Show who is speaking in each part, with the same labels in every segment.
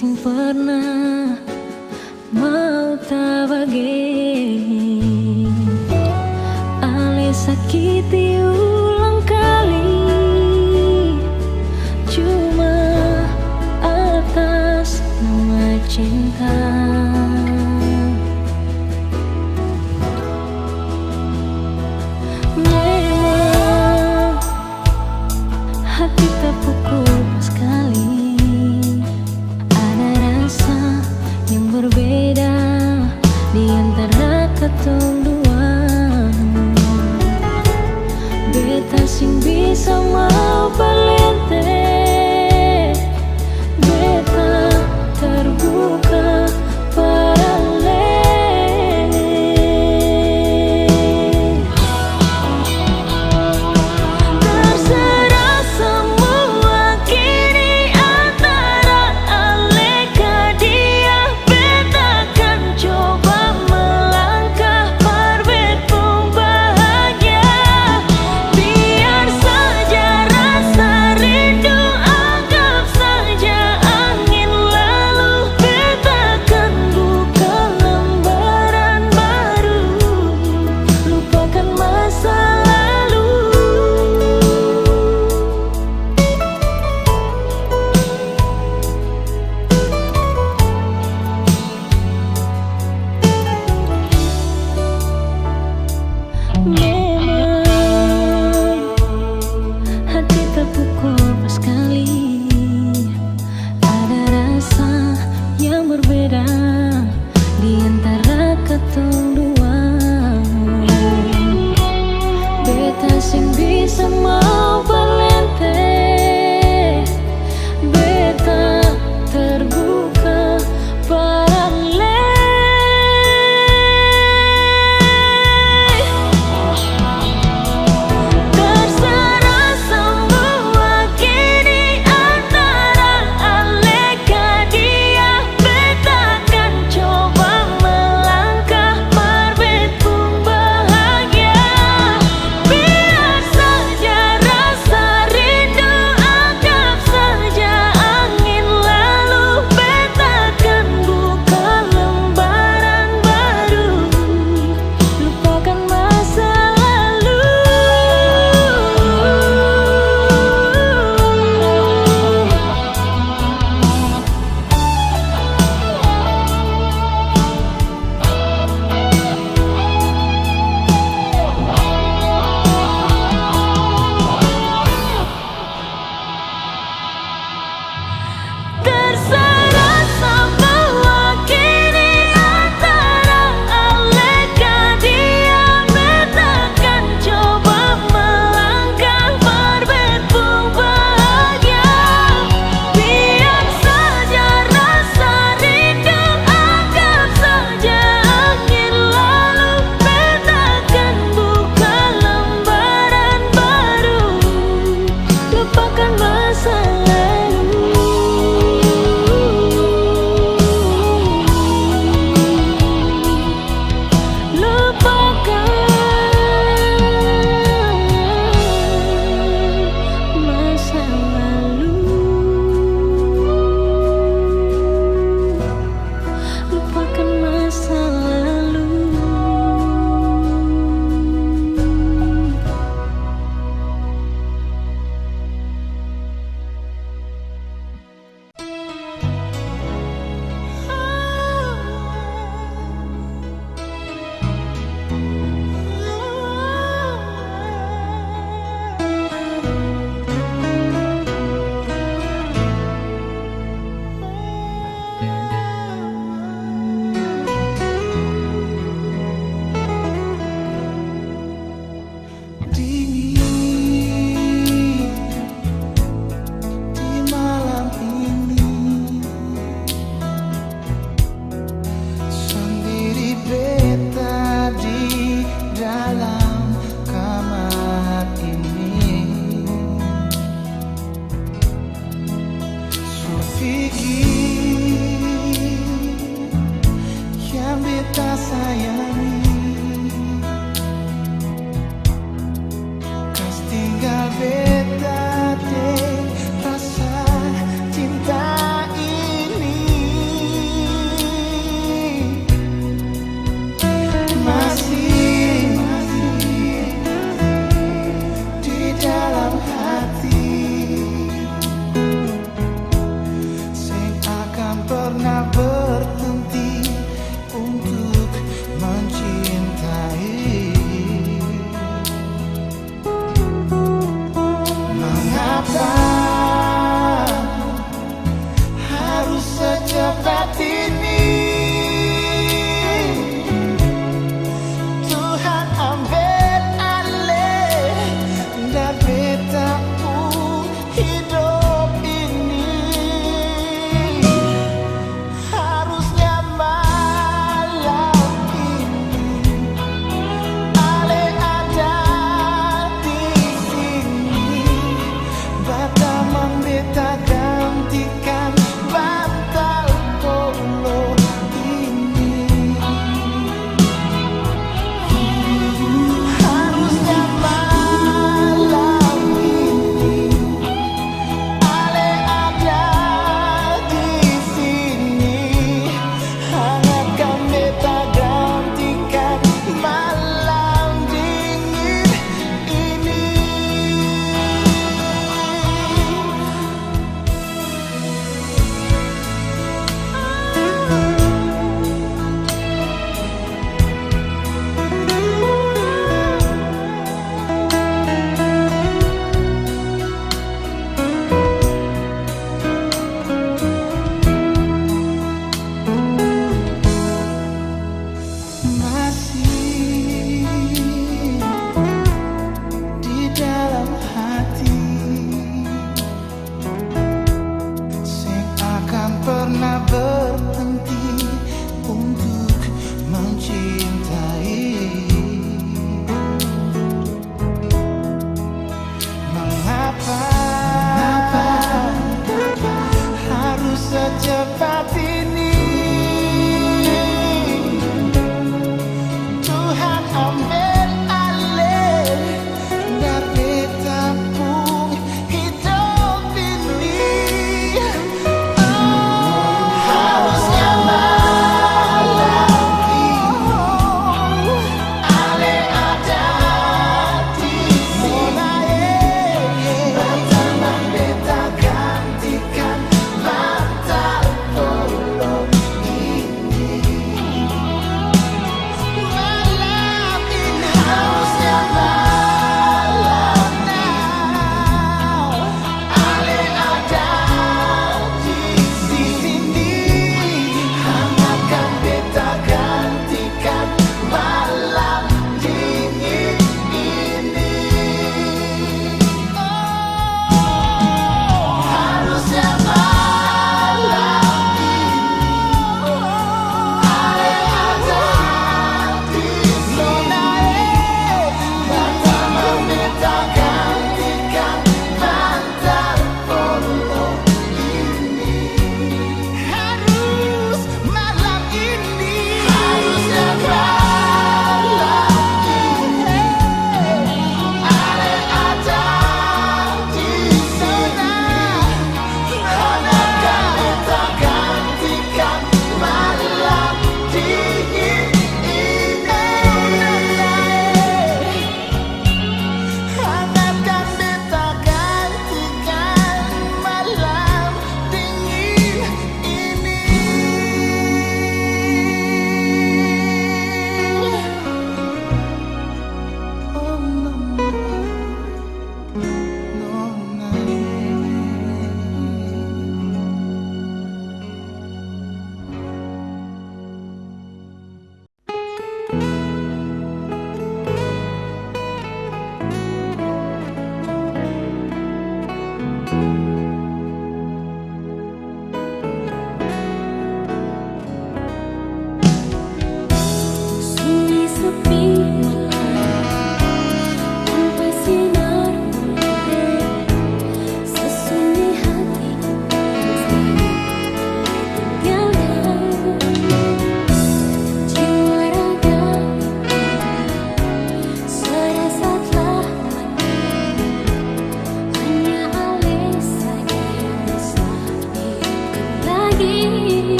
Speaker 1: sing pernah mau tak bagi ale sakiti ulang kali cuma atas nama cinta. Memang hati tak pukul pas kali, ada rasa yang berbeda di antara katong dua. Beta sing bisa mau palente, beta terbuka
Speaker 2: beta deh rasa cinta ini.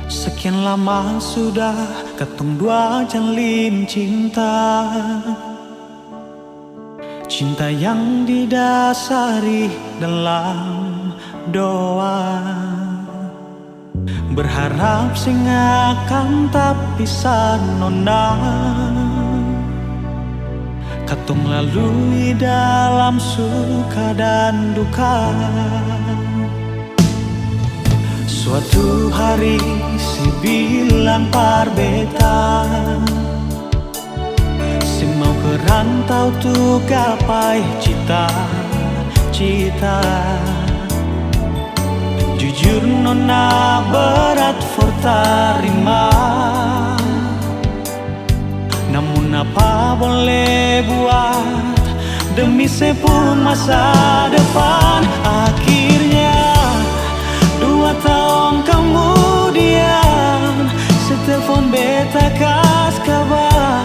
Speaker 2: Sekian lama sudah ketong dua jalin cinta, cinta yang didasari dalam doa. Berharap sing akan tak bisa nona, katong lalui dalam suka dan duka. Suatu hari si bilang par beta, si mau ke rantau tuh gapai cita-cita. Jujur nona berat for tarima, namun apa boleh buat demi sepuluh masa depan. Akhirnya 2 tahun kemudian, setelepon beta kas kabar,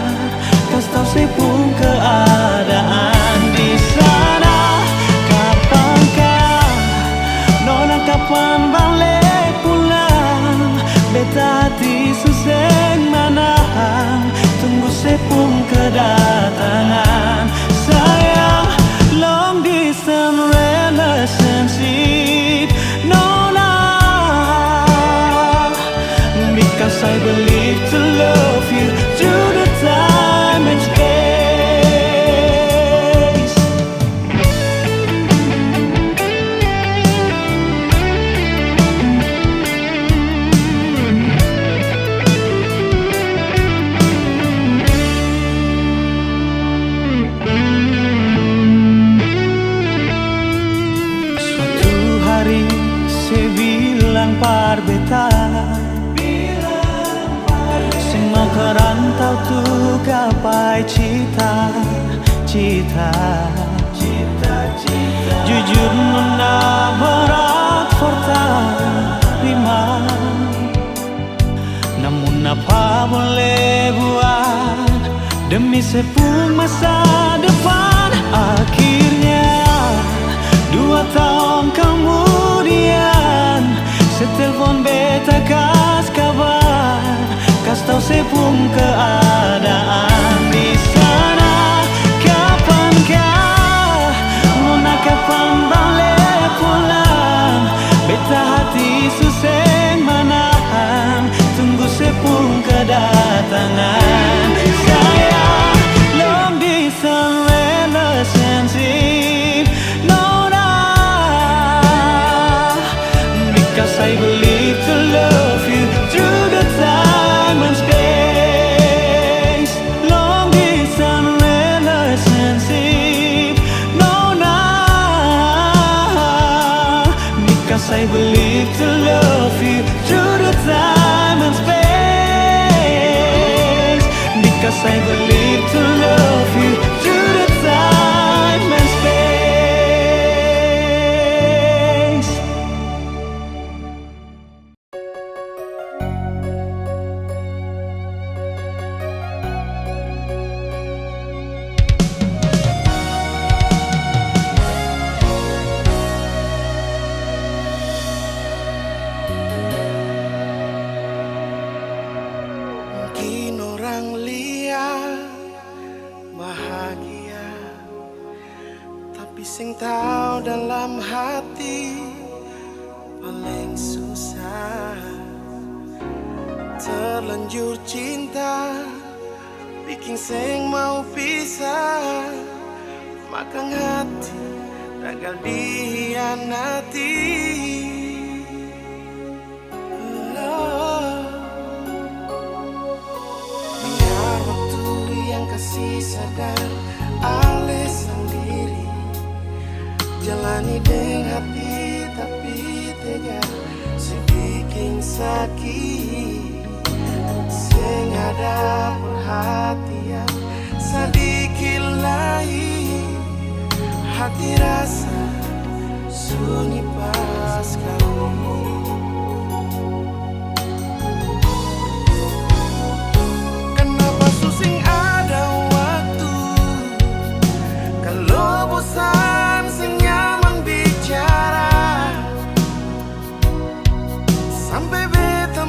Speaker 2: kas tau sepung keadaan di sana. Kapankah nona, kapan balik pulang? Beta hati suseng manahan, tunggu sepung kedatangan. Sayang, long distance relationship nona, because I believe to love you through the time and space. Suatu hari saya bilang par beta, sing mau ke rantau tuh gapai cita-cita. Jujur nona berat for tarima, namun apa boleh buat demi sepuluh masa depan. Akhirnya 2 tahun kemudian, setelepon beta kas kabar, kas tau sepung keadaan di sana. Kapankah nona, kapan balik pulang? Beta hati suseng manahan, tunggu sepung kedatangan. Sayang, long distance relationship nona, because I believe to love you through the time and space. Long distance relationship nona, because I believe to love you through the time and space. Because I believe to love you through the time and space.
Speaker 3: Mungkin orang lihat bahagia, tapi sing tahu dalam hati paling susah. Terlanjur cinta bikin sing mau pisah, makan hati gagal dihianati. Biar waktu yang kasih sadar alih sendiri, jalani dengan hati tapi tega, sebikin sakit. Sing ada perhatian sedikit lain, hati rasa sunyi pas kali. Kenapa susing ada waktu, kalau bosan sing nyaman bicara, sampai beta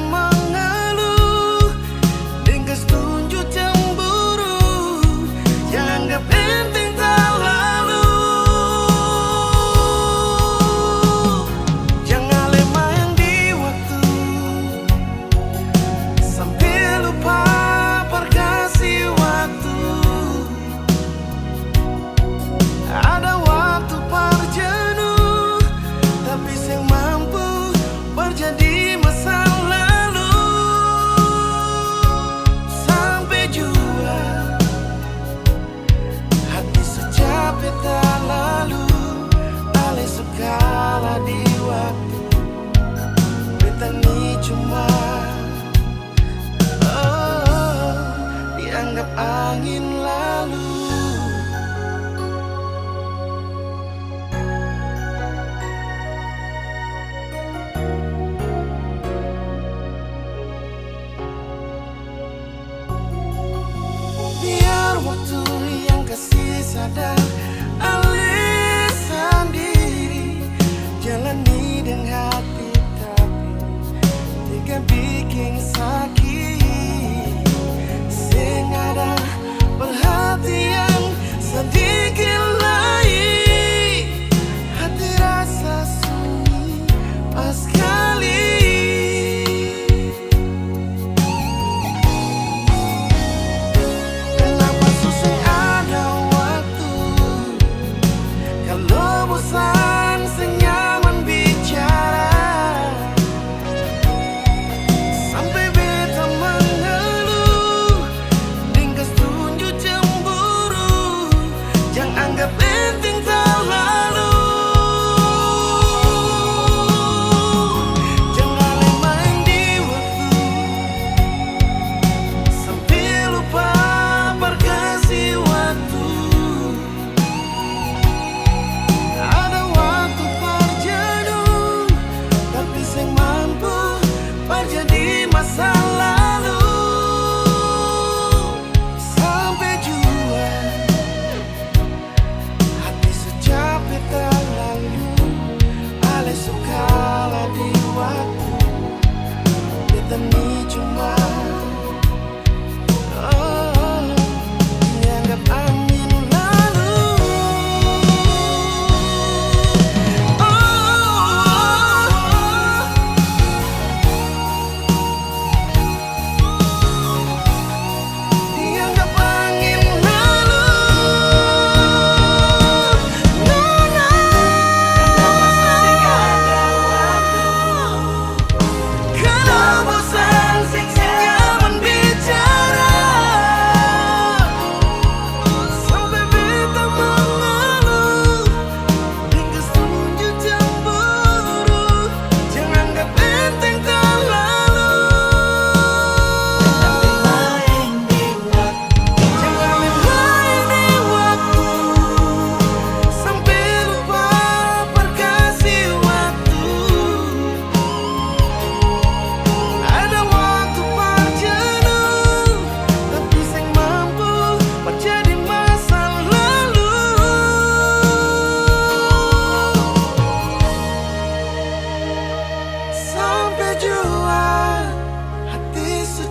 Speaker 3: sadar alasan diri jalani dengan hati tapi tiga bikin sakit sing ada perhatian sedikit lain hati rasa sunyi pas kali. Bosan senyaman bicara sampai beta mengeluh ringkas tunjuk cemburu jangan anggap penting terlalu jangan main di waktu sampai lupa berkasih waktu. Jadi masa lalu sampai jua hati secapek terlalu ale sukalah di waktu kita ni cuma dianggap angin lalu.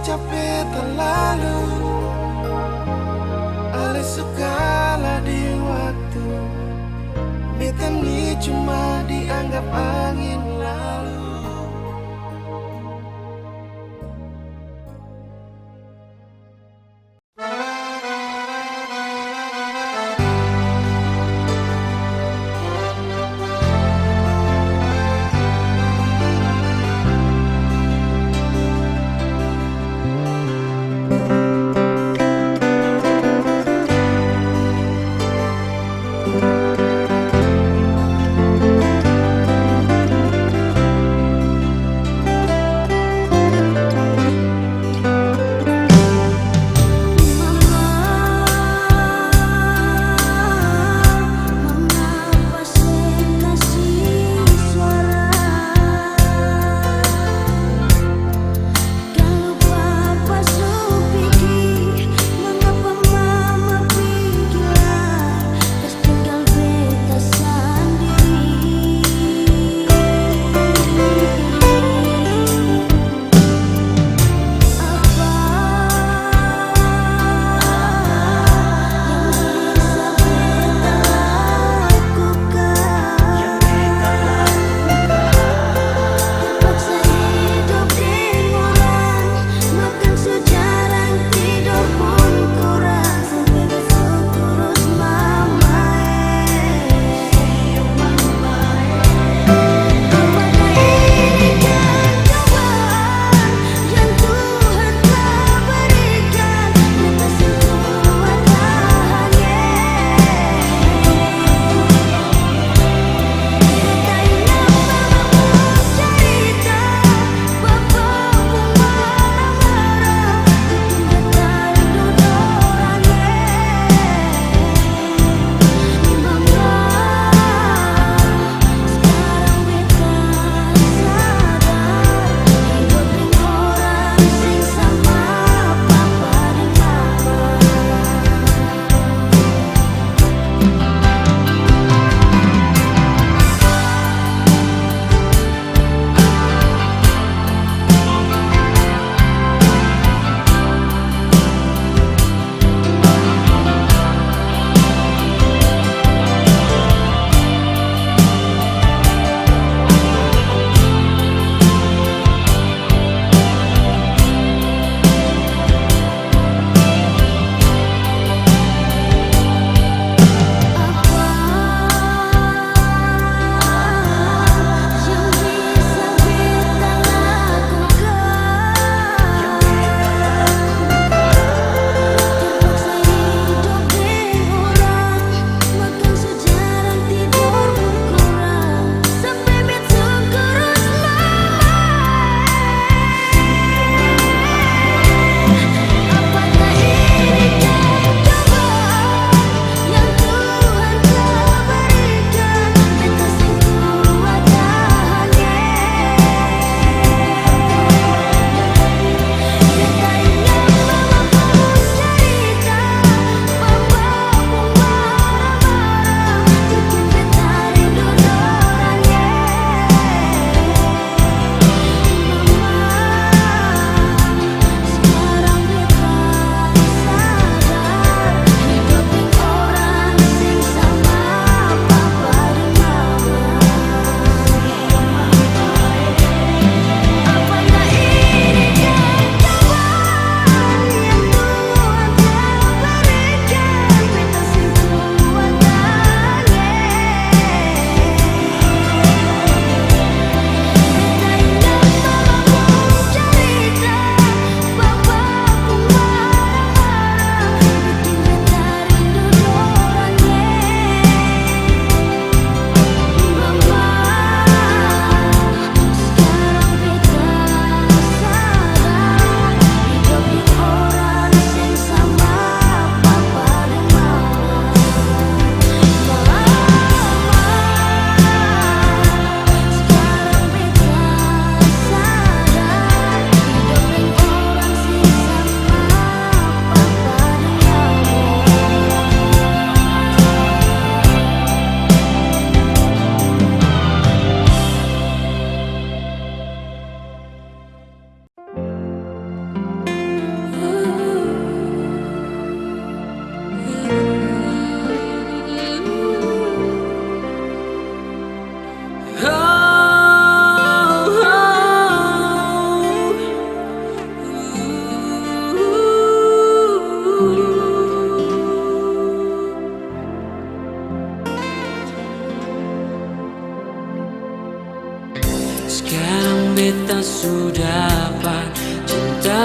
Speaker 3: Capek terlalu ale sukalah di waktu beta ni cuma dianggap angin lalu.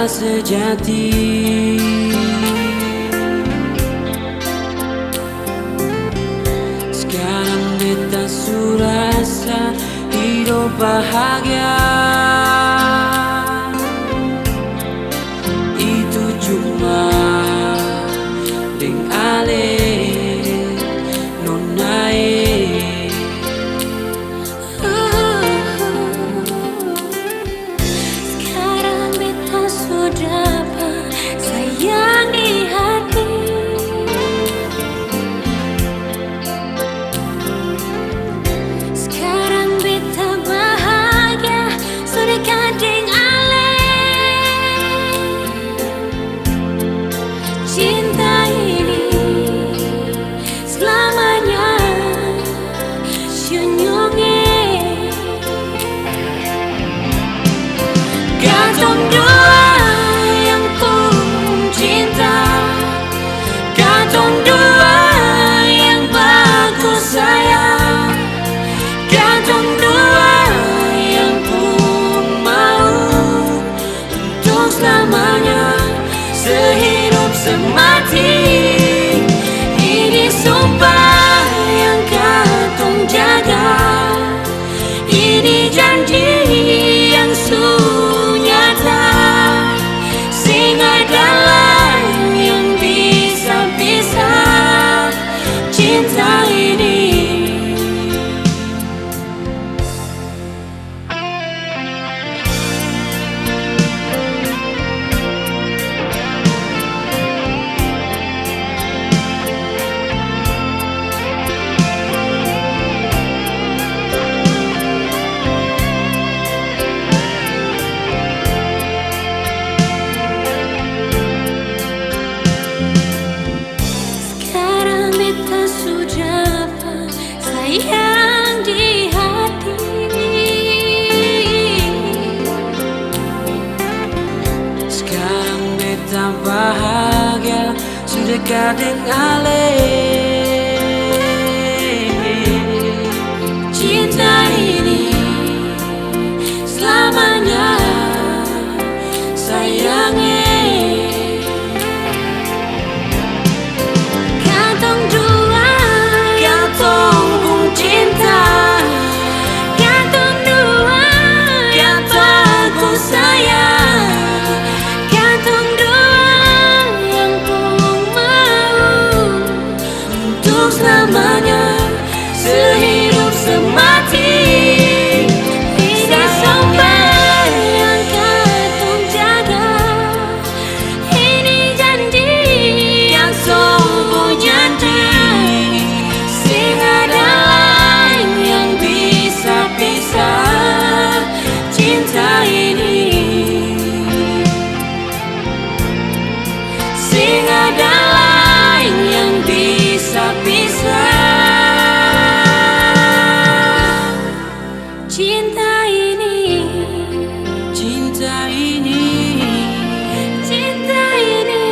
Speaker 4: cinta sejati. Sekarang beta surasa hidup bahagia. Itu cuma deng ale nonae.
Speaker 1: Sekarang beta sudah sayang di hati. Sekarang beta bahagia sudah kadang ale. Cinta ini selamanya senyumnya. Katong dua yang pun cinta, katong dua yang bagus sayang, katong dua yang pun mau untuk selamanya sehidup semati. Ini sumpah yang katong jaga, ini janji yang nyata, sing ada lain yang bisa pisah cinta ini. Sekarang beta sudah sayang di hati.
Speaker 4: Sekarang beta bahagia sudah kadang ale.
Speaker 1: Cinta ini selamanya sayangnya. Katong dua, katong pun cinta, katong dua yang bagus sayang, katong dua yang pun mau untuk selamanya sehidup semati. Ini sumpah yang katong jaga, ini janji yang sungguh nyata, sing ada lain yang bisa pisah cinta ini. Sing ada lain yang bisa pisah cinta ini.
Speaker 4: Cinta ini,
Speaker 1: Cinta ini.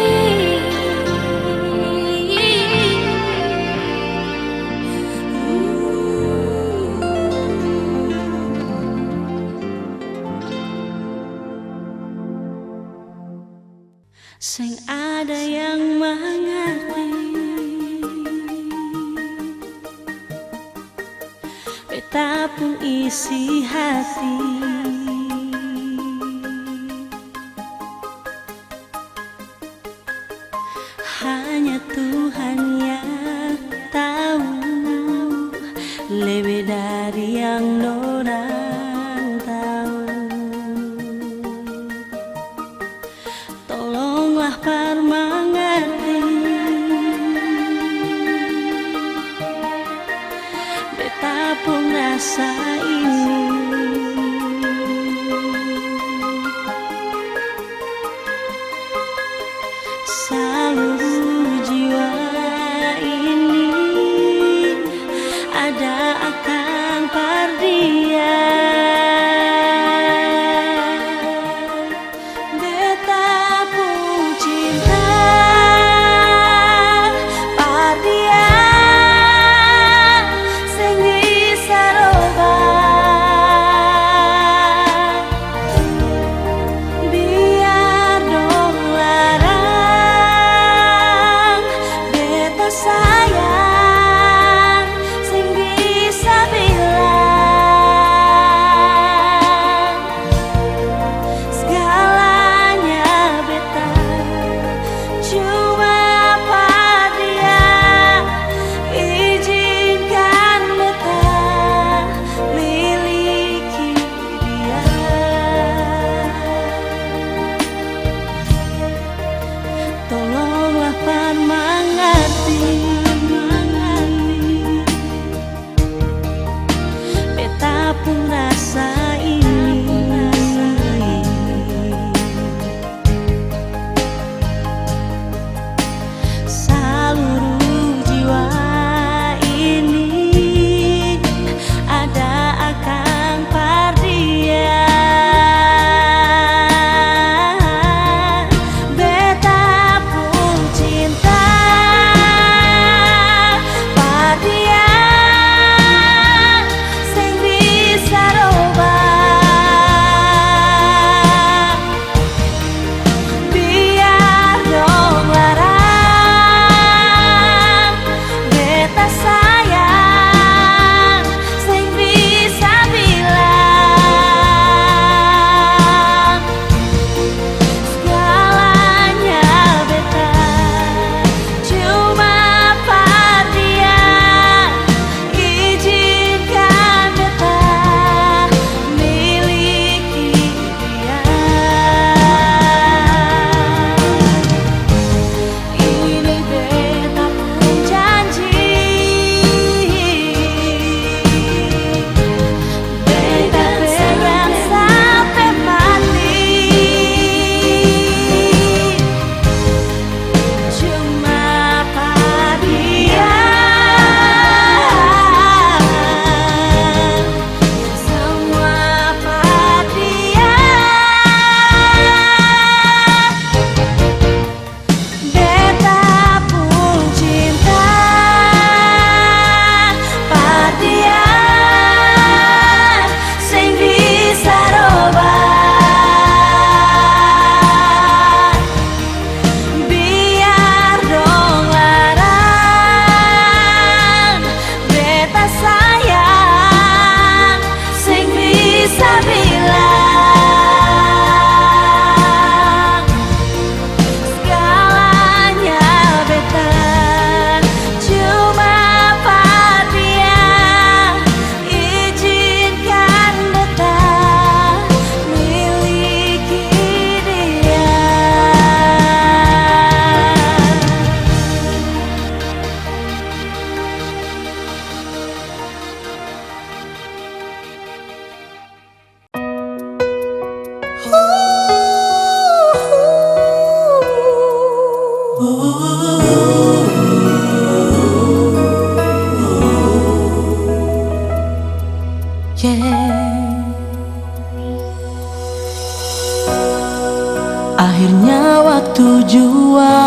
Speaker 1: Sing ada yang mengerti, beta pun isi hati. Hanya Tuhan yang tahu, lebih dari yang dorang tahu. Tolonglah permengerti, beta pun rasa ini. Seluruh jiwa ini ada akan perdia. Beta pun cinta perdia, sing bisa roba. Biar
Speaker 4: hanya waktu jua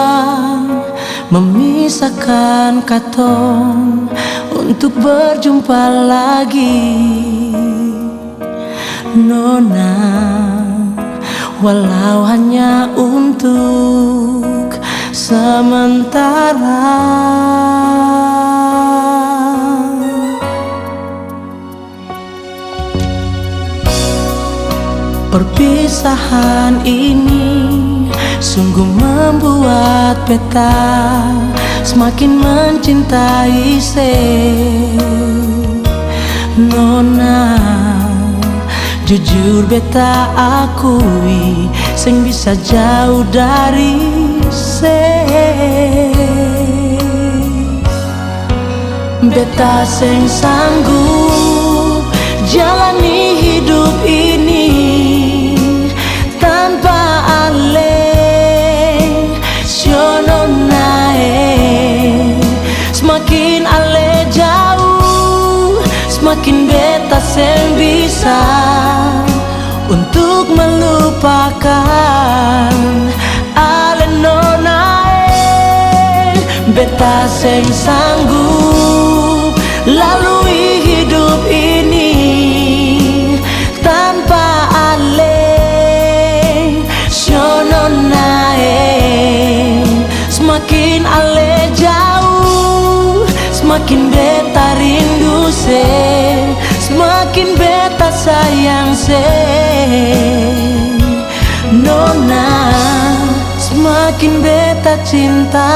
Speaker 4: memisahkan katong untuk berjumpa lagi, Nona. Walau hanya untuk sementara. Perpisahan ini sungguh membuat beta semakin mencintai Nona. Jujur beta akui sing bisa jauh dari beta sing sanggup jalani hidup ini tanpa ale Nona. Semakin ale jauh, semakin beta sing bisa untuk melupakan ale Nona. Beta sing sanggup lalui hidup ini tanpa ale Nona. Semakin ale jauh, semakin beta rindu semakin beta sayang Nona. Semakin beta cinta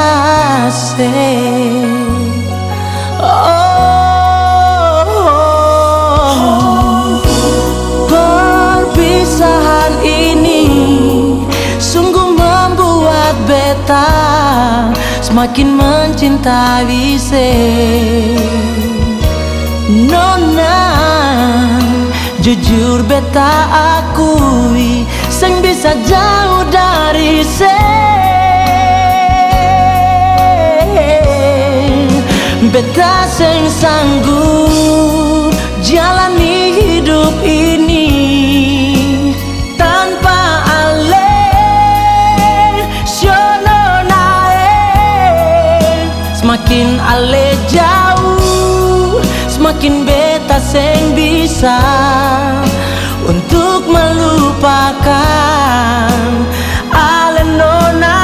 Speaker 4: perpisahan ini sungguh membuat beta semakin mencintai Nona. Jujur beta akui sing bisa jauh dari beta sing sanggup jalani hidup ini tanpa ale Nona. Semakin ale jauh, semakin beta sing bisa untuk melupakan ale Nona.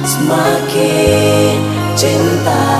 Speaker 4: Semakin cinta.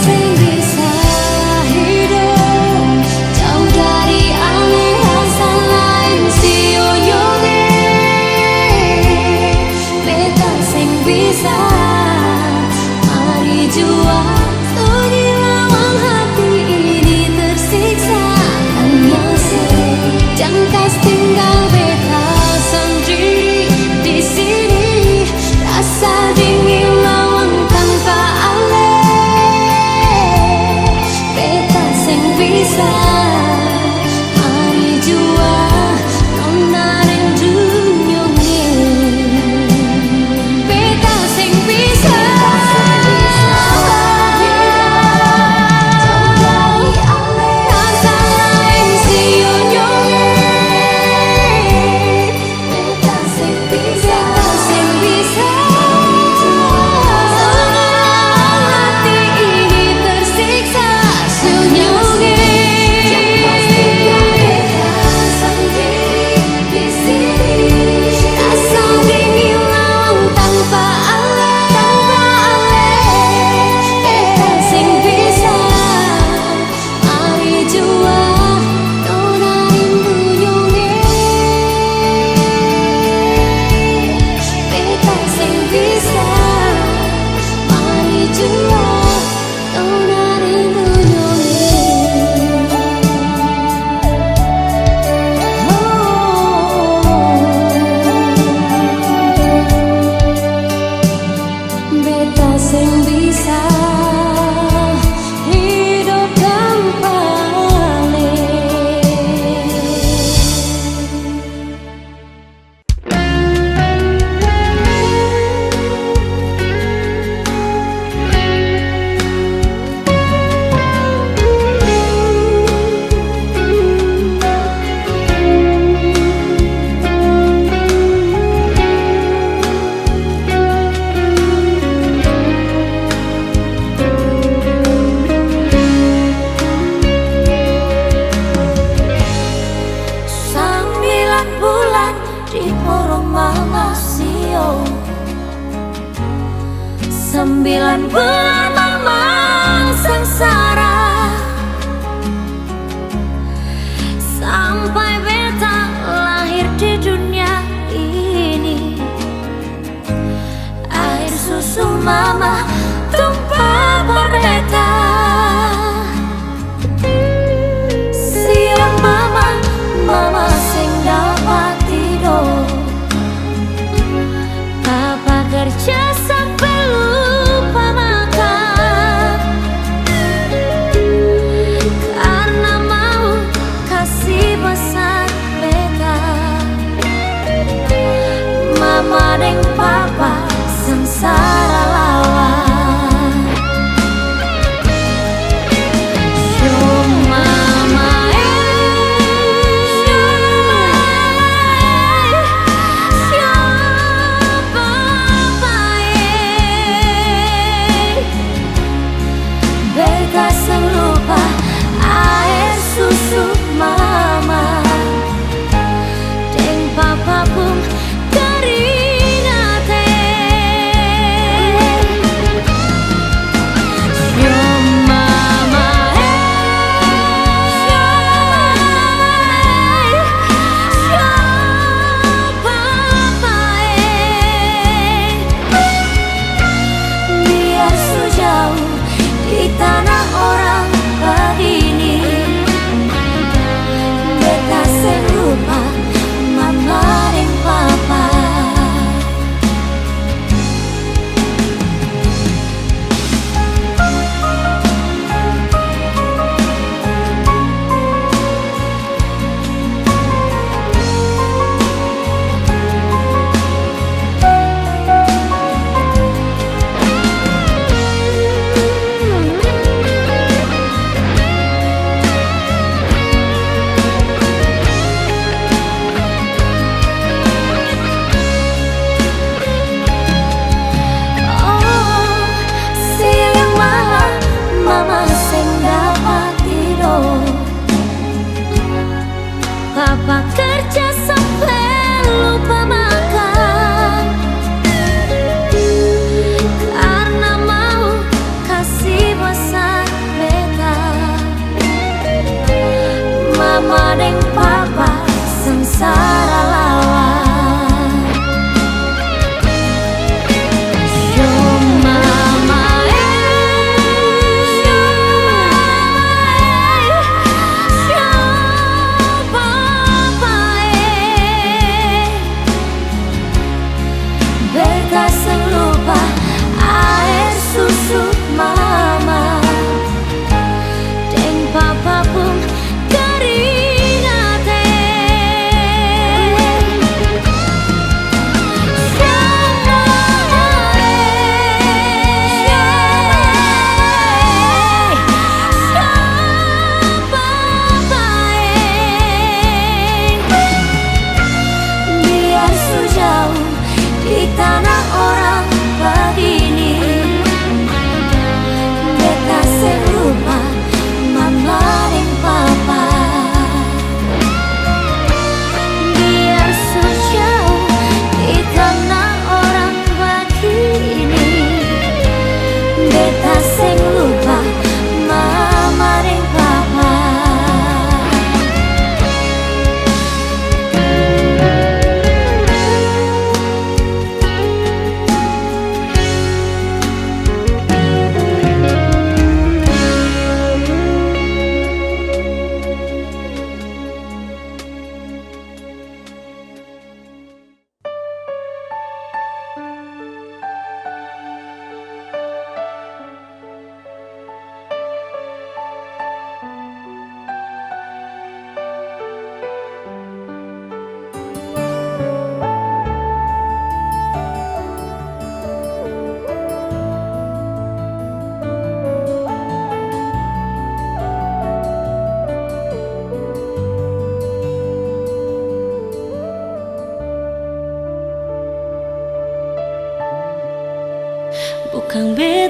Speaker 5: Sing this
Speaker 1: 9 bulan memang sengsara, sampai beta lahir di dunia ini. Air susu mama tumpah per beta, siang mama sing dapat tidur, papa kerja sampai lupa makan.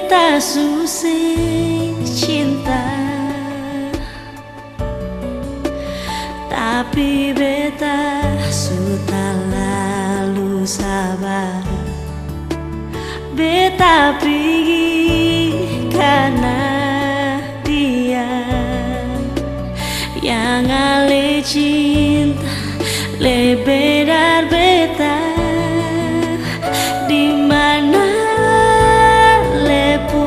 Speaker 1: beta susah cinta, tapi beta sudah lalu sabar. Beta pergi karena dia yang ale cinta lebih dari beta. Di mana lepu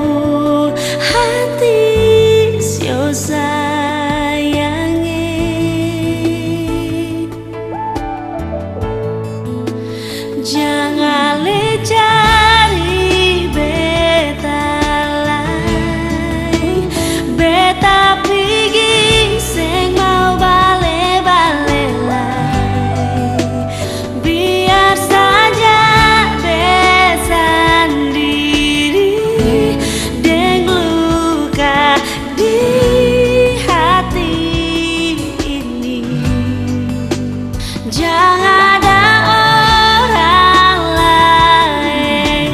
Speaker 1: hati sio sayangi, jangan le cari beta lain. Beta pergi seng mau bale-bale lagi. Biar saja beta sendiri deng luka di hati ini. Jangan ada orang lain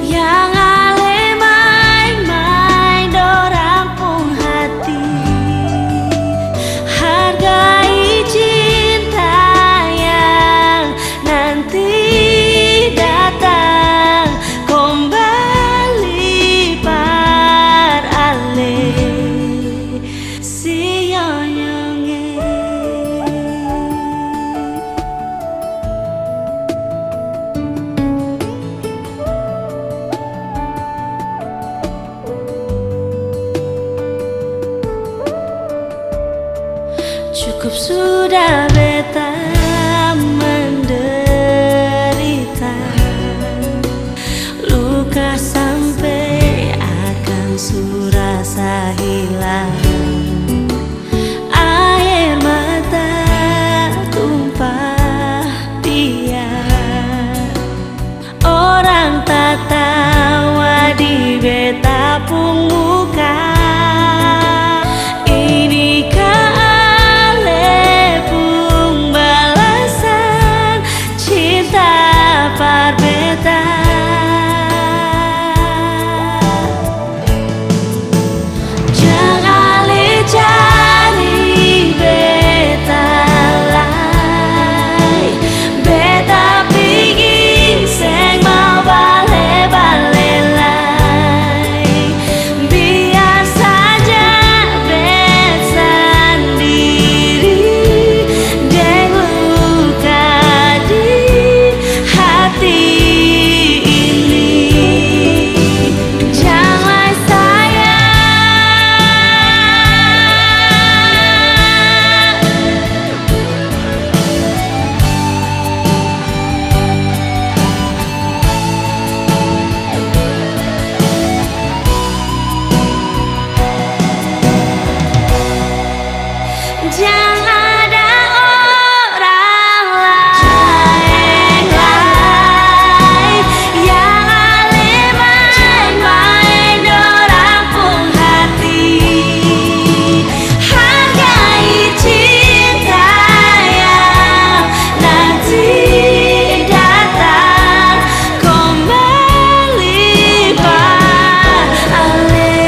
Speaker 1: yang ale main-main dorang pun hati. Hargai cinta yang nanti datang kembali par ale si yonyonge. Cukup sudah beta menderita, luka sampai akan surasa hilang. Air mata tumpah biar orang tak tawa di beta pun muka. Inikah ale pun balasan cinta par beta. Jangan le cari beta lain. Beta pergi seng mau bale-bale lagi. Biar saja beta sendiri deng luka di hati ini. Jangan jangan ada orang lain yang ale main-main dorang pun hati. Hargai cinta yang nanti datang kembali par ale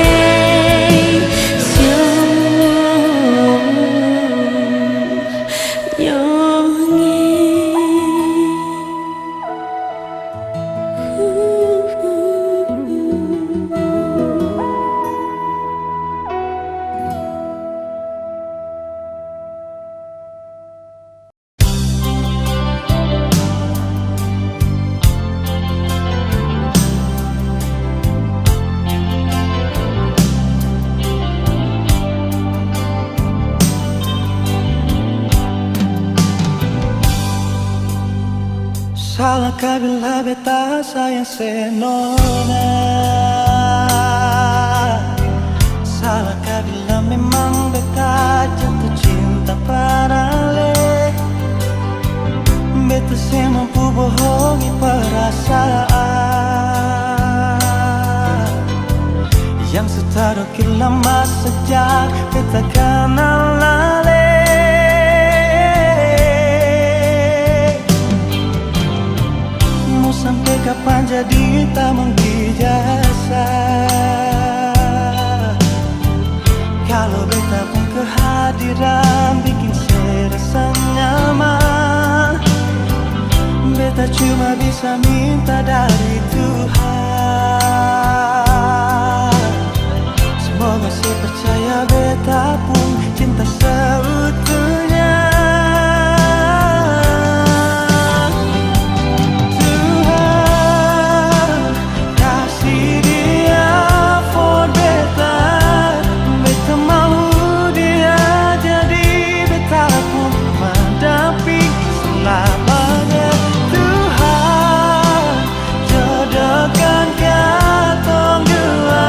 Speaker 2: Salahkah bila beta sayang senona? Salahkah bila memang beta jatuh cinta padale? Beta saya mampu bohongi perasaan yang setara lama sejak beta kenal ale. Mau sampai kapan jadi tamang jasa. Kalau beta pun kehadiran bikin serasa nyaman. Beta cuma bisa minta dari Tuhan. Semoga si percaya beta pun cinta seutuhnya. Tuhan kasih dia for beta. Beta mau dia jadi beta pun mendamping selamanya. Tuhan jodohkan katong dua.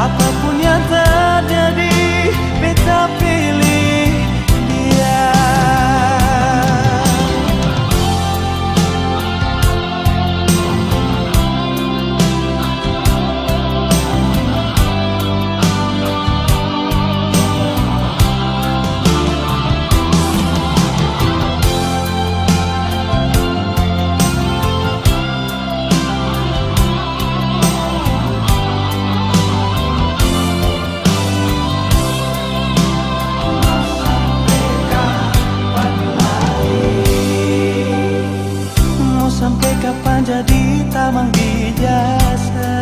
Speaker 2: Apapun yang terjadi, beta pilih dia. Mau sampai kapan jadi tamang dijasa?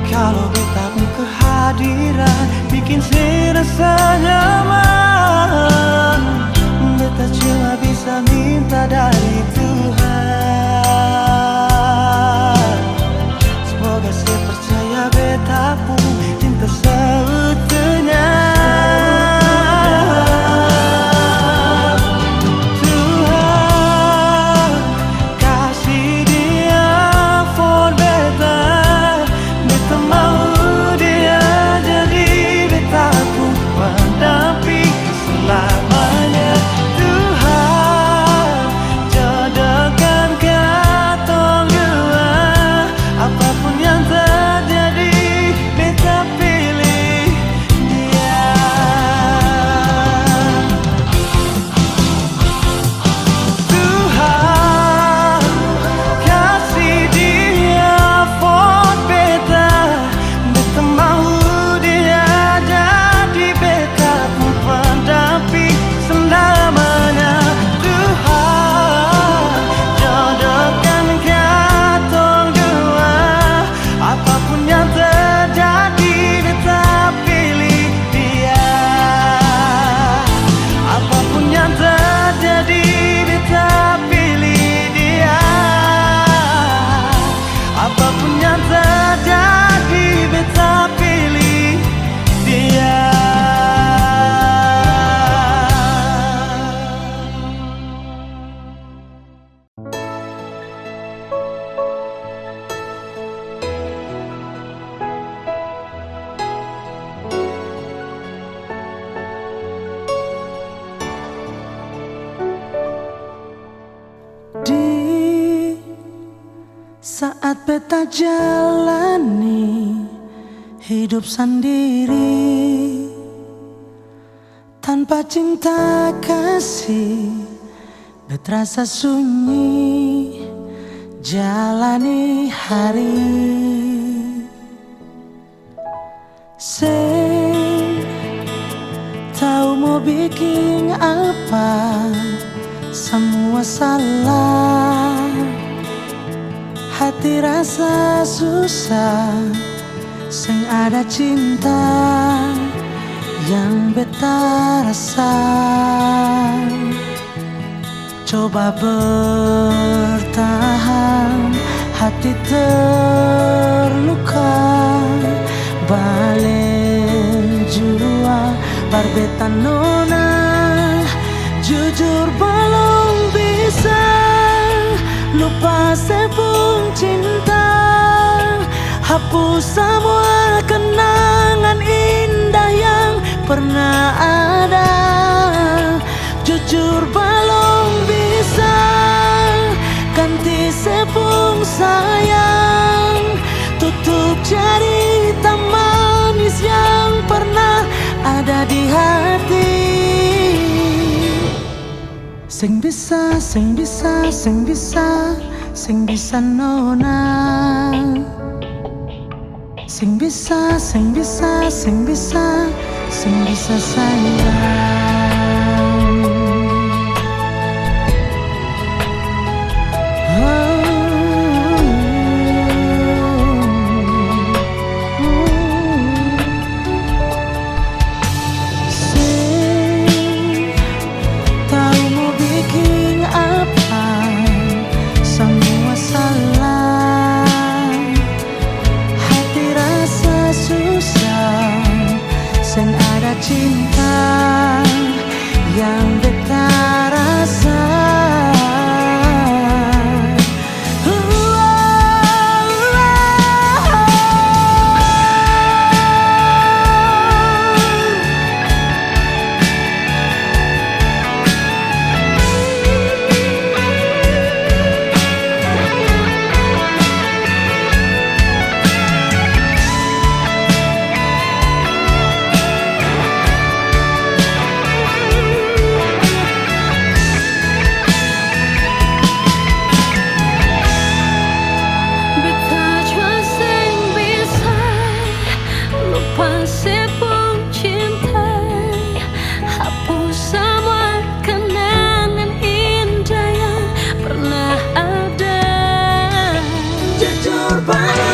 Speaker 2: Kalau beta pun kehadiran bikin serasa nyaman. Beta cuma bisa minta dari Tuhan. Semoga saya percaya beta pun cinta seutuhnya. Tuhan kasih dia for beta. Beta mau dia jadi beta pun mendamping selamanya. Tuhan jodohkan katong dua. Apapun yang terjadi, beta pilih dia. Tuhan kasih dia for beta. Beta mau dia jadi beta pun pendamping selamanya. Tuhan jodohkan katong dua. Apapun yang terjadi, beta pilih dia. Apapun yang terjadi, beta pilih dia. Apapun yang terjadi, beta pilih dia. Di saat beta jalani hidup sendiri tanpa cinta kasih, beta rasa sunyi jalani hari. Say tahu mau bikin apa, semua salah. Hati rasa susah, sing ada cinta yang beta rasa. Coba bertahan, hati terluka. Balen jua barbeta nona, jujur belum bisa lupa sepung cinta. Hapus semua kenangan indah yang pernah ada. Jujur belum bisa ganti sepung sayang. Tutup cerita manis yang pernah ada di hati.
Speaker 4: Sing bisa, sing bisa, sing bisa, sing bisa nona. Sing bisa, sing bisa, sing bisa, sing bisa sayang. Sing tahu mau bikin apa, semua salah. Hati rasa susah, sing ada cinta yang beta rasa.
Speaker 1: Sepung cintai, hapus semua kenangan indah yang pernah ada.
Speaker 4: Jujur pada